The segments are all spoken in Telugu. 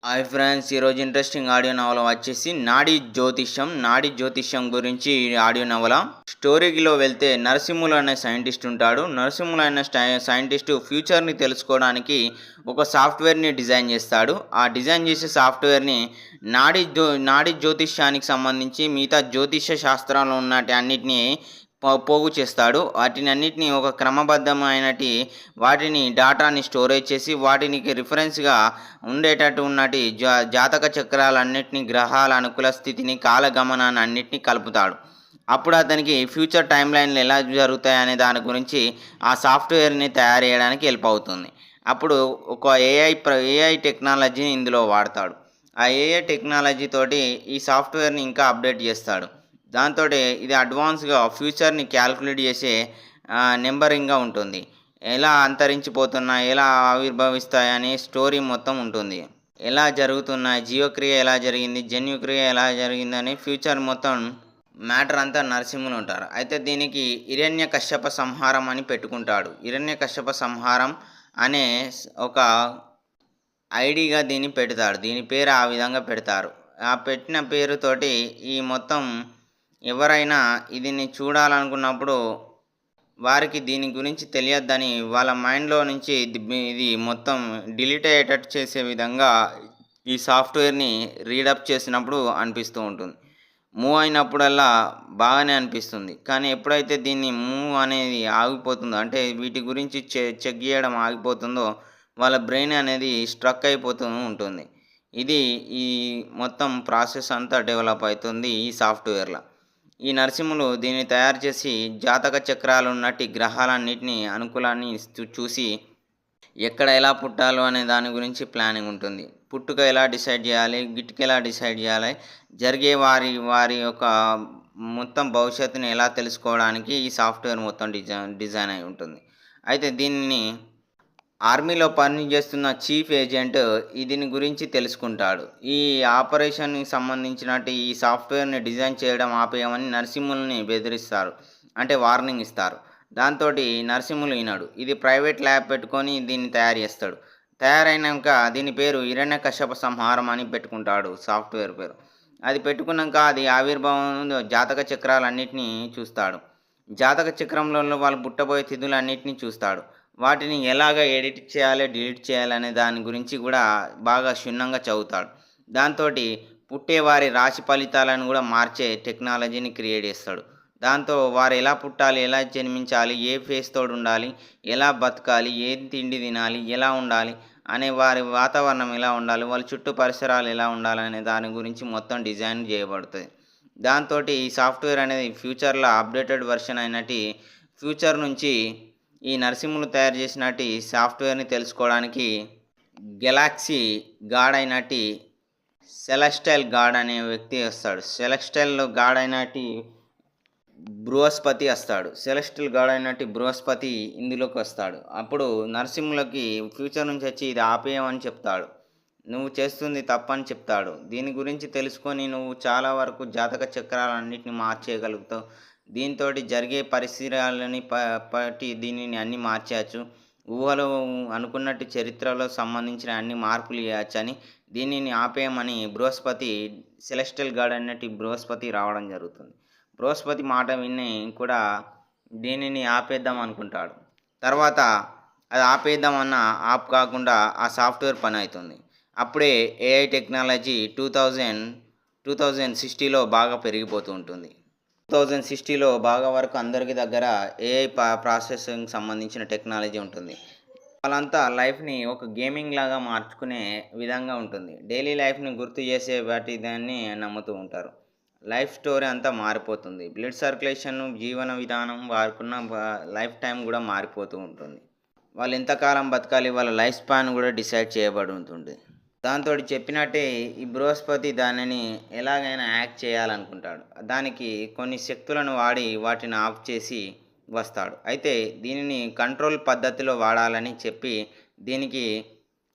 హాయ్ ఫ్రెండ్స్, ఈరోజు ఇంట్రెస్టింగ్ ఆడియో నవల వచ్చేసి నాడి జ్యోతిష్యం గురించి ఆడియో నవల. స్టోరీలో వెళ్తే నరసింహులు అనే సైంటిస్ట్ ఉంటాడు. నరసింహులు అనే సైంటిస్టు ఫ్యూచర్ని తెలుసుకోవడానికి ఒక సాఫ్ట్వేర్ని డిజైన్ చేస్తాడు. ఆ డిజైన్ చేసే సాఫ్ట్వేర్ని నాడి జ్యోతిష్యానికి సంబంధించి మిగతా జ్యోతిష్య శాస్త్రాలు ఉన్నటి అన్నిటినీ పోగు చేస్తాడు. వాటిని అన్నిటినీ ఒక క్రమబద్ధమైనటి వాటిని డాటాని స్టోరేజ్ చేసి వాటికి రిఫరెన్స్గా ఉండేటట్టు ఉన్నటి జాతక చక్రాలన్నిటిని, గ్రహాల అనుకూల స్థితిని, కాలగమనాన్ని అన్నిటినీ కలుపుతాడు. అప్పుడు అతనికి ఫ్యూచర్ టైమ్ లైన్లు ఎలా జరుగుతాయనే దాని గురించి ఆ సాఫ్ట్వేర్ని తయారు చేయడానికి హెల్ప్ అవుతుంది. అప్పుడు ఒక ఏఐ టెక్నాలజీని ఇందులో వాడతాడు. ఆ ఏఐ టెక్నాలజీ తోటి ఈ సాఫ్ట్వేర్ని ఇంకా అప్డేట్ చేస్తాడు. దాంతో ఇది అడ్వాన్స్గా ఫ్యూచర్ని క్యాల్కులేట్ చేసే నెంబరింగ్గా ఉంటుంది. ఎలా అంతరించిపోతున్నాయి, ఎలా ఆవిర్భవిస్తాయని స్టోరీ మొత్తం ఉంటుంది. ఎలా జరుగుతున్నాయి, జీవక్రియ ఎలా జరిగింది, జన్యుక్రియ ఎలా జరిగిందని ఫ్యూచర్ మొత్తం మ్యాటర్ అంతా నరసింహులు ఉంటారు. అయితే దీనికి హిరణ్యకశ్యప సంహారం అని పెట్టుకుంటాడు. హిరణ్యకశ్యప సంహారం అనే ఒక ఐడిగా దీన్ని పెడతాడు. దీని పేరు ఆ విధంగా పెడతారు. ఆ పెట్టిన పేరుతోటి ఈ మొత్తం ఎవరైనా దీన్ని చూడాలనుకున్నప్పుడు వారికి దీని గురించి తెలియద్దని వాళ్ళ మైండ్లో నుంచి ఇది మొత్తం డిలీట్ అయ్యేటట్టు చేసే విధంగా ఈ సాఫ్ట్వేర్ని రీడప్ చేసినప్పుడు అనిపిస్తూ ఉంటుంది. మూవ్ అయినప్పుడల్లా బాగానే అనిపిస్తుంది. కానీ ఎప్పుడైతే దీన్ని మూవ్ అనేది ఆగిపోతుందో, అంటే వీటి గురించి చెక్ చేయడం ఆగిపోతుందో, వాళ్ళ బ్రెయిన్ అనేది స్ట్రక్ అయిపోతూ ఉంటుంది. ఇది ఈ మొత్తం ప్రాసెస్ అంతా డెవలప్ అవుతుంది ఈ సాఫ్ట్వేర్లో. ఈ నరసింహులు దీన్ని తయారు చేసి జాతక చక్రాలు ఉన్నట్టి గ్రహాలన్నిటిని అనుకూలాన్ని చూసి ఎక్కడ ఎలా పుట్టాలో అనే దాని గురించి ప్లానింగ్ ఉంటుంది. పుట్టుక ఎలా డిసైడ్ చేయాలి, గిట్టుక ఎలా డిసైడ్ చేయాలి, జరిగే వారి యొక్క మొత్తం భవిష్యత్తుని ఎలా తెలుసుకోవడానికి ఈ సాఫ్ట్వేర్ మొత్తం డిజైన్ అయి ఉంటుంది. అయితే దీనిని ఆర్మీలో పనిచేస్తున్న చీఫ్ ఏజెంట్ దీని గురించి తెలుసుకుంటాడు. ఈ ఆపరేషన్‌కి సంబంధించినట్టు ఈ సాఫ్ట్వేర్‌ని డిజైన్ చేయడం ఆపేయమని నరసింహుల్ని బెదిరిస్తారు. అంటే వార్నింగ్ ఇస్తారు. దాంతోటి నరసింహులు వినడు. ఇది ప్రైవేట్ ల్యాబ్ పెట్టుకొని దీన్ని తయారు చేస్తాడు. తయారైనంక దీని పేరు హిరణ్యకశ్యప సంహారం అని పెట్టుకుంటాడు సాఫ్ట్వేర్ పేరు. అది పెట్టుకున్నాక అది ఆవిర్భావం జాతక చక్రాలన్నిటిని చూస్తాడు. జాతక చక్రంలో వాళ్ళు పుట్టబోయే తిథులన్నిటిని చూస్తాడు. వాటిని ఎలాగ ఎడిట్ చేయాలి, డిలీట్ చేయాలనే దాని గురించి కూడా బాగా క్షుణ్ణంగా చదువుతాడు. దాంతోటి పుట్టేవారి రాశి ఫలితాలను కూడా మార్చే టెక్నాలజీని క్రియేట్ చేస్తాడు. దాంతో వారు ఎలా పుట్టాలి, ఎలా జన్మించాలి, ఏ ఫేస్ తోడు ఉండాలి, ఎలా బతకాలి, ఏం తిండి తినాలి, ఎలా ఉండాలి అనే వారి వాతావరణం ఎలా ఉండాలి, వాళ్ళ చుట్టూ పరిసరాలు ఎలా ఉండాలనే దాని గురించి మొత్తం డిజైన్ చేయబడుతుంది. దాంతోటి ఈ సాఫ్ట్వేర్ అనేది ఫ్యూచర్‌లో అప్డేటెడ్ వెర్షన్ అయినట్టి ఫ్యూచర్ నుంచి ఈ నరసింహులు తయారు చేసినట్టి సాఫ్ట్వేర్‌ని తెలుసుకోవడానికి గెలాక్సీ గాడ్ అయినట్టి సెలెస్టియల్ గాడ్ అనే వ్యక్తి వస్తాడు. సెలెస్టియల్ గాడ్ అయినట్టి బృహస్పతి వస్తాడు. సెలెస్టియల్ గాడ్ అయినట్టి బృహస్పతి ఇందులోకి వస్తాడు. అప్పుడు నరసింహులకి ఫ్యూచర్ నుంచి వచ్చి ఇది ఆపేయమని చెప్తాడు. నువ్వు చేస్తుంది తప్పని చెప్తాడు. దీని గురించి తెలుసుకొని నువ్వు చాలా వరకు జాతక చక్రాలన్నిటిని మార్చేయగలుగుతావు. దీంతోటి జరిగే పరిస్థితులని బట్టి దీనిని అన్నీ మార్చేయచ్చు. ఊహలో అనుకున్నట్టు చరిత్రలో సంబంధించిన అన్ని మార్పులు చేయొచ్చని దీనిని ఆపేయమని బృహస్పతి, సెలెస్టియల్ గాడ్ అన్నట్టు బృహస్పతి రావడం జరుగుతుంది. బృహస్పతి మాట విని కూడా దీనిని ఆపేద్దాం అనుకుంటాడు. తర్వాత అది ఆపేద్దామన్న ఆప్ కాకుండా ఆ సాఫ్ట్వేర్ పని అవుతుంది. అప్పుడే ఏఐ టెక్నాలజీ 2060లో బాగా పెరిగిపోతూ ఉంటుంది. 2060లో బాగా వరకు అందరికి దగ్గర ఏఐ ప్రాసెసింగ్ సంబంధించిన టెక్నాలజీ ఉంటుంది. వాళ్ళంతా లైఫ్‌ని ఒక గేమింగ్ లాగా మార్చుకునే విధంగా ఉంటుంది. డైలీ లైఫ్‌ని గుర్తు చేసే దాన్ని నమ్ముతూ ఉంటారు. లైఫ్ స్టోరీ అంతా మారిపోతుంది. బ్లడ్ సర్క్యులేషన్, జీవన విధానం, వారికున్న లైఫ్ టైం కూడా మారిపోతూ ఉంటుంది. వాళ్ళు ఎంతకాలం బతకాలి, వాళ్ళ లైఫ్ స్పాన్ కూడా డిసైడ్ చేయబడి ఉంటుంది. దాంతోటి చెప్పినట్టే ఈ బృహస్పతి దానిని ఎలాగైనా యాక్ట్ చేయాలనుకుంటాడు. దానికి కొన్ని శక్తులను వాడి వాటిని ఆఫ్ చేసి వస్తాడు. అయితే దీనిని కంట్రోల్ పద్ధతిలో వాడాలని చెప్పి దీనికి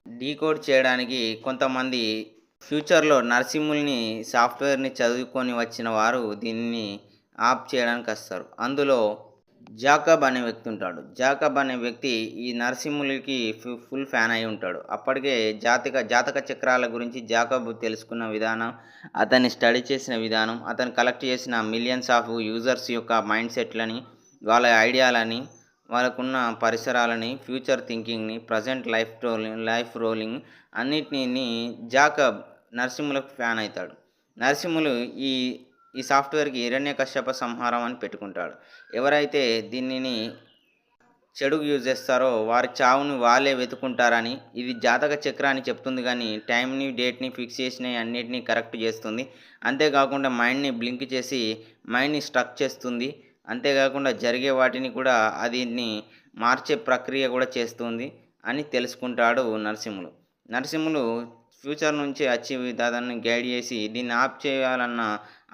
డీకోడ్ చేయడానికి కొంతమంది ఫ్యూచర్‌లో నరసింహుల్ని సాఫ్ట్వేర్‌ని చదువుకొని వచ్చిన వారు దీన్ని ఆఫ్ చేయడానికి వస్తారు. అందులో జాకబ్ అనే వ్యక్తి ఉంటాడు. జాకబ్ అనే వ్యక్తి ఈ నరసింహులకి ఫుల్ ఫ్యాన్ అయి ఉంటాడు. అప్పటికే జాతక చక్రాల గురించి జాకబ్ తెలుసుకున్న విధానం, అతన్ని స్టడీ చేసిన విధానం, అతను కలెక్ట్ చేసిన మిలియన్స్ ఆఫ్ యూజర్స్ యొక్క మైండ్ సెట్లని, వాళ్ళ ఐడియాలని, వాళ్ళకున్న పరిసరాలని, ఫ్యూచర్ థింకింగ్‌ని, ప్రెజెంట్ లైఫ్ రోలింగ్ అన్నిటిని జాకబ్ నరసింహులకు ఫ్యాన్ అయితాడు. నరసింహులు ఈ ఈ సాఫ్ట్‌వేర్‌కి హిరణ్యకశ్యప సంహారం అని పెట్టుకుంటాడు. ఎవరైతే దీనిని చెడుకు యూజ్ చేస్తారో వారి చావుని వాళ్ళే వెతుకుంటారని, ఇది జాతక చక్రాన్ని చెప్తుంది గానీ, టైంని, డేట్‌ని ఫిక్స్ చేసినయి అన్నిటిని కరెక్ట్ చేస్తుంది. అంతేకాకుండా మైండ్‌ని బ్లింక్ చేసి మైండ్‌ని స్ట్రక్ చేస్తుంది. అంతేకాకుండా జరిగే వాటిని కూడా దీన్ని మార్చే ప్రక్రియ కూడా చేస్తుంది అని తెలుసుకుంటాడు నరసింహులు. నరసింహులు ఫ్యూచర్ నుంచి వచ్చి దాన్ని గైడ్ చేసి దీన్ని ఆప్ చేయాలన్నా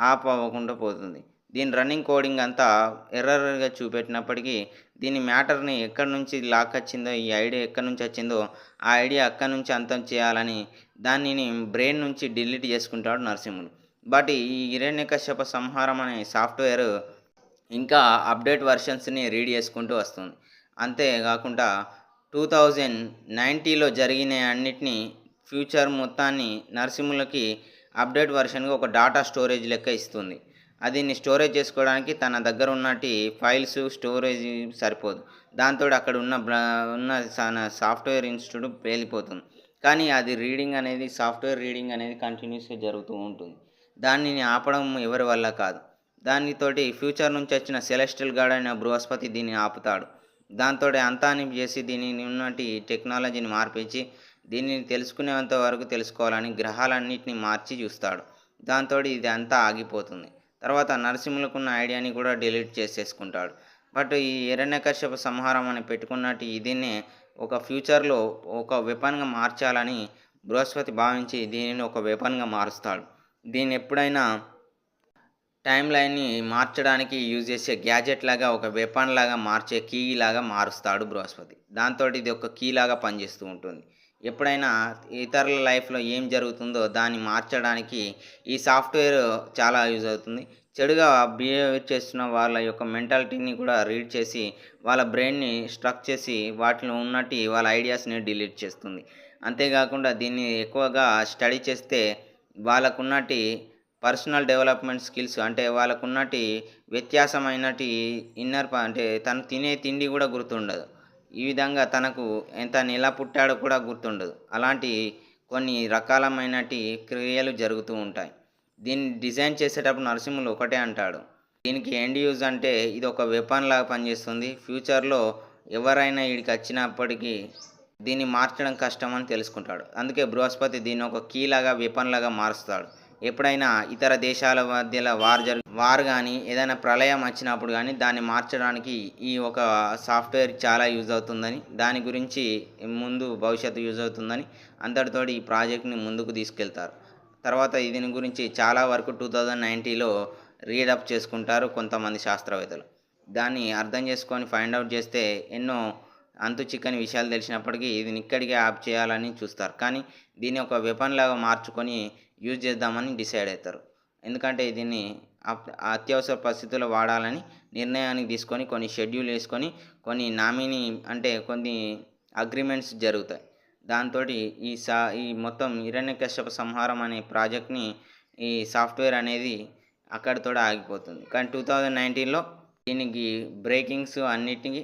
ఆప్ అవ్వకుండా పోతుంది. దీని రన్నింగ్ కోడింగ్ అంతా ఎర్రర్‌గా చూపెట్టినప్పటికీ దీని మ్యాటర్‌ని ఎక్కడి నుంచి లాక్కొచ్చిందో, ఈ ఐడియా ఎక్కడి నుంచి వచ్చిందో, ఆ ఐడియా అక్కడి నుంచి అంతం చేయాలని దానిని బ్రెయిన్ నుంచి డిలీట్ చేసుకుంటాడు నరసింహులు. బట్ ఈ హిరణ్యకశ్యప సంహారం అనే సాఫ్ట్‌వేర్ ఇంకా అప్డేట్ వెర్షన్స్‌ని రీడ్ చేసుకుంటూ వస్తుంది. అంతేగాకుండా 2090లో జరిగినయి అన్నిటిని ఫ్యూచర్ మొత్తాన్ని నరసింహులకి అప్డేట్ వెర్షన్‌గా ఒక డాటా స్టోరేజ్ లెక్క ఇస్తుంది. దీన్ని స్టోరేజ్ చేసుకోవడానికి తన దగ్గర ఉన్నటి ఫైల్స్ స్టోరేజ్ సరిపోదు. దాంతోటి అక్కడ ఉన్న సాఫ్ట్‌వేర్ ఇన్‌స్టిట్యూట్ పేలిపోతుంది. కానీ అది సాఫ్ట్‌వేర్ రీడింగ్ అనేది కంటిన్యూస్‌గా జరుగుతూ ఉంటుంది. దానిని ఆపడం ఎవరి వల్ల కాదు. దానితోటి ఫ్యూచర్ నుంచి వచ్చిన సెలెస్టియల్ గాడ్ అయిన బృహస్పతి దీన్ని ఆపుతాడు. దాంతోటి అంతాన్ని చేసి దీనిని ఉన్నటి టెక్నాలజీని మార్పించి దీనిని తెలుసుకునేంత వరకు తెలుసుకోవాలని గ్రహాలన్నిటిని మార్చి చూస్తాడు. దాంతోటి ఇది అంతా ఆగిపోతుంది. తర్వాత నరసింహులకున్న ఐడియాని కూడా డిలీట్ చేసేసుకుంటాడు. బట్ ఈ హిరణ్యకశ్యప సంహారం అని పెట్టుకున్నట్టు దీన్నే ఒక ఫ్యూచర్‌లో ఒక వెపన్‌గా మార్చాలని బృహస్పతి భావించి దీనిని ఒక వెపన్‌గా మారుస్తాడు. దీన్ని ఎప్పుడైనా టైమ్ లైన్‌ని మార్చడానికి యూజ్ చేసే గ్యాడ్జెట్ లాగా, ఒక వెపన్ లాగా మార్చే కీ లాగా మారుస్తాడు బృహస్పతి. దాంతోటి ఇది ఒక కీ లాగా పనిచేస్తూ ఉంటుంది. ఎప్పుడైనా ఇతరుల లైఫ్‌లో ఏం జరుగుతుందో దాన్ని మార్చడానికి ఈ సాఫ్ట్‌వేర్ చాలా యూజ్ అవుతుంది. చెడుగా బిహేవ్ చేస్తున్న వాళ్ళ యొక్క మెంటాలిటీని కూడా రీడ్ చేసి, వాళ్ళ బ్రెయిన్‌ని స్ట్రక్ చేసి, వాటిలో ఉన్నటి వాళ్ళ ఐడియాస్‌ని డిలీట్ చేస్తుంది. అంతేకాకుండా దీన్ని ఎక్కువగా స్టడీ చేస్తే వాళ్ళకున్నటి పర్సనల్ డెవలప్‌మెంట్ స్కిల్స్ అంటే వాళ్ళకున్నటి వ్యత్యాసమైనటి అంటే తను తినే తిండి కూడా గుర్తుండదు. ఈ విధంగా తనకు తను ఎలా పుట్టాడో కూడా గుర్తుండదు. అలాంటి కొన్ని రకాలమైనటి క్రియలు జరుగుతూ ఉంటాయి. దీన్ని డిజైన్ చేసేటప్పుడు నరసింహులు ఒకటే అంటాడు. దీనికి ఎండ్ యూజ్ అంటే ఇది ఒక వెపన్ లాగా పనిచేస్తుంది. ఫ్యూచర్‌లో ఎవరైనా ఈడికి వచ్చినప్పటికీ దీన్ని మార్చడం కష్టం అని తెలుసుకుంటాడు. అందుకే బృహస్పతి దీన్ని ఒక కీ లాగా, వెపన్ లాగా మారుస్తాడు. ఎప్పుడైనా ఇతర దేశాల మధ్యలో వార్ కానీ ఏదైనా ప్రళయం వచ్చినప్పుడు కానీ దాన్ని మార్చడానికి ఈ ఒక సాఫ్ట్‌వేర్ చాలా యూజ్ అవుతుందని, దాని గురించి ముందు భవిష్యత్తు యూజ్ అవుతుందని అంతటితోటి ఈ ప్రాజెక్ట్‌ని ముందుకు తీసుకెళ్తారు. తర్వాత దీని గురించి చాలా వరకు 2090లో రీడప్ చేసుకుంటారు కొంతమంది శాస్త్రవేత్తలు. దాన్ని అర్థం చేసుకొని ఫైండ్ ఔట్ చేస్తే ఎన్నో అంతు చిక్కని విషయాలు తెలిసినప్పటికీ దీన్ని ఇక్కడికే ఆప్ చేయాలని చూస్తారు. కానీ దీన్ని ఒక వెపన్ లాగా మార్చుకొని యూజ్ చేద్దామని డిసైడ్ అవుతారు. ఎందుకంటే దీన్ని అత్యవసర పరిస్థితుల్లో వాడాలని నిర్ణయానికి తీసుకొని కొన్ని షెడ్యూల్ వేసుకొని కొన్ని నామినీ అంటే కొన్ని అగ్రిమెంట్స్ జరుగుతాయి. దాంతోటి ఈ మొత్తం హిరణ్యకశ్యప సంహారం అనే ప్రాజెక్ట్‌ని ఈ సాఫ్ట్‌వేర్ అనేది అక్కడితోటి ఆగిపోతుంది. కానీ 2019లో దీనికి బ్రేకింగ్స్ అన్నిటికి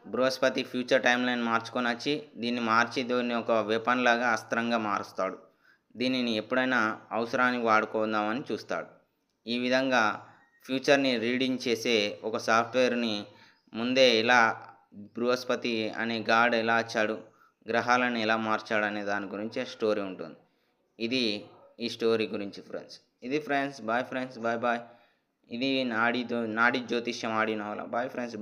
బృహస్పతి ఫ్యూచర్ టైమ్ లైన్ మార్చుకొని వచ్చి దీన్ని ఒక వెపన్ లాగా అస్త్రంగా మారుస్తాడు. దీనిని ఎప్పుడైనా అవసరానికి వాడుకుందామని చూస్తాడు. ఈ విధంగా ఫ్యూచర్‌ని రీడింగ్ చేసే ఒక సాఫ్ట్‌వేర్‌ని ముందే ఎలా బృహస్పతి అనే గాడ్ ఎలా వచ్చాడు, గ్రహాలను ఎలా మార్చాడనే దాని గురించి స్టోరీ ఉంటుంది. ఇది ఈ స్టోరీ గురించి ఫ్రెండ్స్. ఇది friends. Bye friends. Bye bye. ఇది నాడి జ్యోతిష్యం ఆడియో నవల. Bye friends.